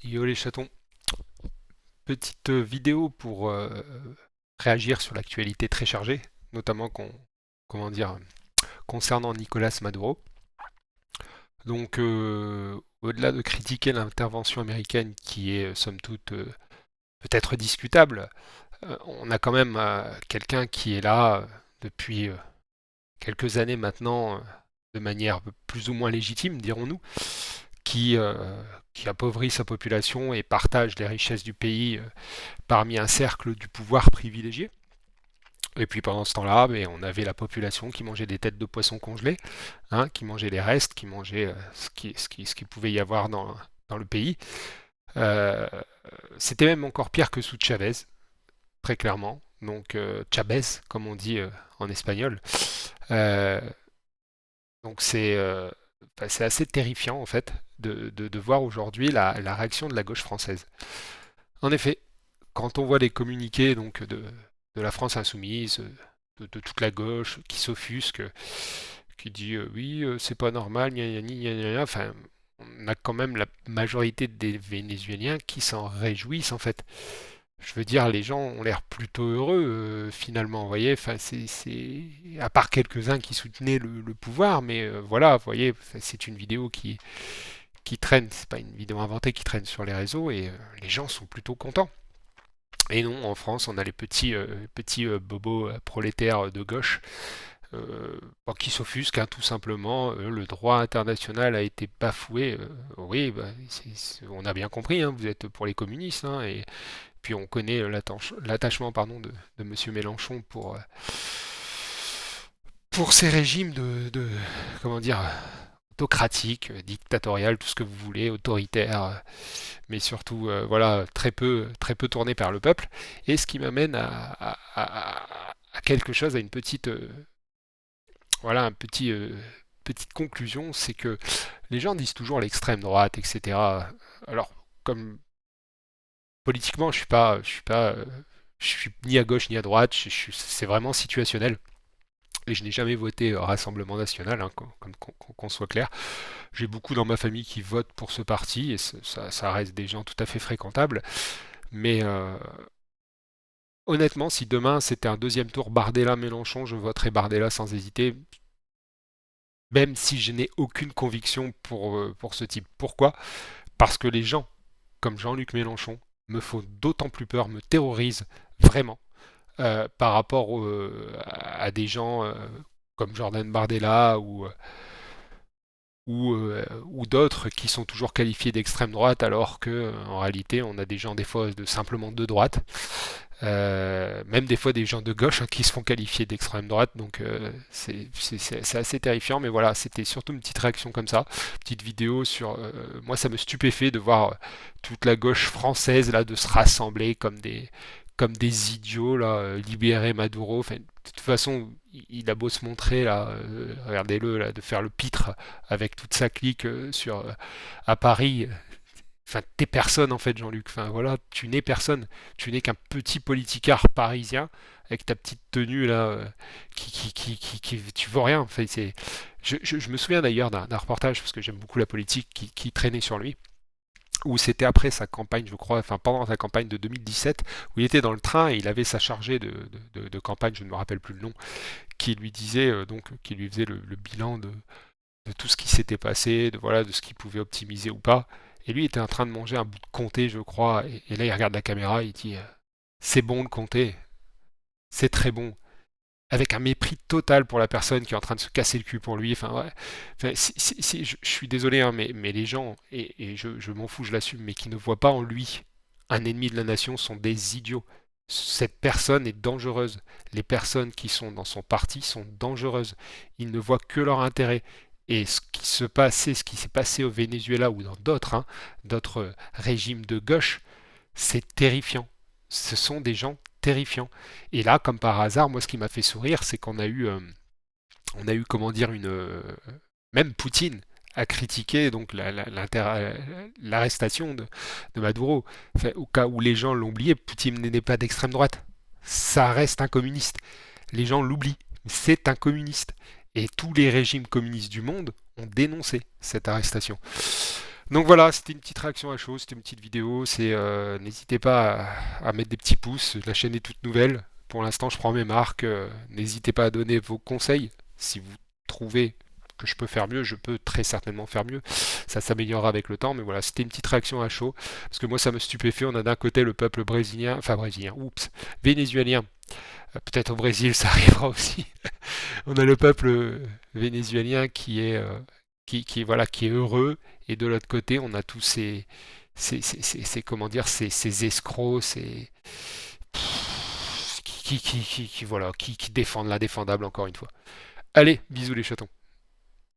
Yo les chatons, petite vidéo pour réagir sur l'actualité très chargée, notamment comment dire, concernant Nicolas Maduro. Donc, au-delà de critiquer l'intervention américaine qui est somme toute peut-être discutable, on a quand même quelqu'un qui est là depuis quelques années maintenant, de manière plus ou moins légitime, dirons-nous, qui, euh, qui appauvrit sa population et partage les richesses du pays parmi un cercle du pouvoir privilégié. Et puis pendant ce temps-là, ben, on avait la population qui mangeait des têtes de poisson congelées, hein, qui mangeait les restes, qui mangeait ce qu'il pouvait y avoir dans le pays. Euh, C'était même encore pire que sous Chavez, très clairement. Donc Chavez, comme on dit en espagnol. Euh, donc c'est assez terrifiant en fait de voir aujourd'hui la réaction de la gauche française. En effet, quand on voit les communiqués de la France insoumise, de toute la gauche qui s'offusque, qui dit oui, c'est pas normal, gna gna gna gna gna, enfin, on a quand même la majorité des Vénézuéliens qui s'en réjouissent en fait. Je veux dire, les gens ont l'air plutôt heureux finalement, vous voyez. Enfin, à part quelques-uns qui soutenaient le pouvoir, mais voilà, vous voyez, c'est une vidéo qui traîne, c'est pas une vidéo inventée qui traîne sur les réseaux et les gens sont plutôt contents. Et non, en France, on a les petits bobos prolétaires de gauche bon, qui s'offusquent, hein, tout simplement. Le droit international a été bafoué. Oui, bah, on a bien compris, hein, vous êtes pour les communistes. Hein, et puis on connaît l'attachement pardon, de Monsieur Mélenchon pour ces régimes comment dire, autocratiques, dictatoriales, tout ce que vous voulez, autoritaires, mais surtout voilà très peu tournés vers le peuple. Et ce qui m'amène à quelque chose, à une petite voilà petite conclusion, c'est que les gens disent toujours l'extrême droite, etc. Alors comme politiquement, je suis ni à gauche ni à droite, c'est vraiment situationnel. Et je n'ai jamais voté Rassemblement National, hein, qu'on soit clair. J'ai beaucoup dans ma famille qui votent pour ce parti, et ça reste des gens tout à fait fréquentables. Mais honnêtement, si demain c'était un deuxième tour Bardella-Mélenchon, je voterais Bardella sans hésiter, même si je n'ai aucune conviction pour ce type. Pourquoi? Parce que les gens comme Jean-Luc Mélenchon me font d'autant plus peur, me terrorisent vraiment par rapport à des gens comme Jordan Bardella ou d'autres qui sont toujours qualifiés d'extrême droite alors que en réalité on a des gens des fois de simplement de droite. Même des fois des gens de gauche hein, qui se font qualifier d'extrême droite, donc c'est assez terrifiant, mais voilà, c'était surtout une petite réaction comme ça, petite vidéo sur... moi ça me stupéfait de voir toute la gauche française là de se rassembler comme des idiots là, libérer Maduro, enfin, de toute façon il a beau se montrer là, regardez-le là, de faire le pitre avec toute sa clique à Paris, enfin, t'es personne en fait, Jean-Luc. Enfin, voilà, tu n'es personne. Tu n'es qu'un petit politicard parisien avec ta petite tenue là, tu vaux rien. Enfin, je me souviens d'ailleurs d'un reportage parce que j'aime beaucoup la politique qui traînait sur lui. Où c'était après sa campagne, je crois, enfin pendant sa campagne de 2017, où il était dans le train et il avait sa chargée de campagne, je ne me rappelle plus le nom, qui lui disait donc, qui lui faisait le bilan de tout ce qui s'était passé, voilà, de ce qu'il pouvait optimiser ou pas. Et lui était en train de manger un bout de comté, je crois. Et là, il regarde la caméra, il dit c'est bon le comté, c'est très bon. Avec un mépris total pour la personne qui est en train de se casser le cul pour lui. Enfin, ouais. Enfin, je suis désolé, hein, mais les gens, et je m'en fous, je l'assume, mais qui ne voient pas en lui un ennemi de la nation sont des idiots. Cette personne est dangereuse. Les personnes qui sont dans son parti sont dangereuses. Ils ne voient que leur intérêt. Et ce qui s'est passé au Venezuela ou dans d'autres, hein, d'autres régimes de gauche, c'est terrifiant. Ce sont des gens terrifiants. Et là, comme par hasard, moi, ce qui m'a fait sourire, c'est on a eu, comment dire, même Poutine a critiqué donc l'arrestation de Maduro. Enfin, au cas où les gens l'ont oublié, Poutine n'est pas d'extrême droite. Ça reste un communiste. Les gens l'oublient. C'est un communiste. Et tous les régimes communistes du monde ont dénoncé cette arrestation. Donc voilà, c'était une petite réaction à chaud, c'était une petite vidéo. N'hésitez pas à mettre des petits pouces. La chaîne est toute nouvelle. Pour l'instant, je prends mes marques. N'hésitez pas à donner vos conseils. Si vous trouvez que je peux faire mieux, je peux très certainement faire mieux. Ça s'améliorera avec le temps, mais voilà, c'était une petite réaction à chaud. Parce que moi, ça me stupéfait. On a d'un côté le peuple brésilien, enfin brésilien, oups, vénézuélien. Peut-être au Brésil, ça arrivera aussi. On a le peuple vénézuélien voilà, qui est heureux, et de l'autre côté, on a tous comment dire, ces escrocs, voilà, qui défendent l'indéfendable encore une fois. Allez, bisous les chatons.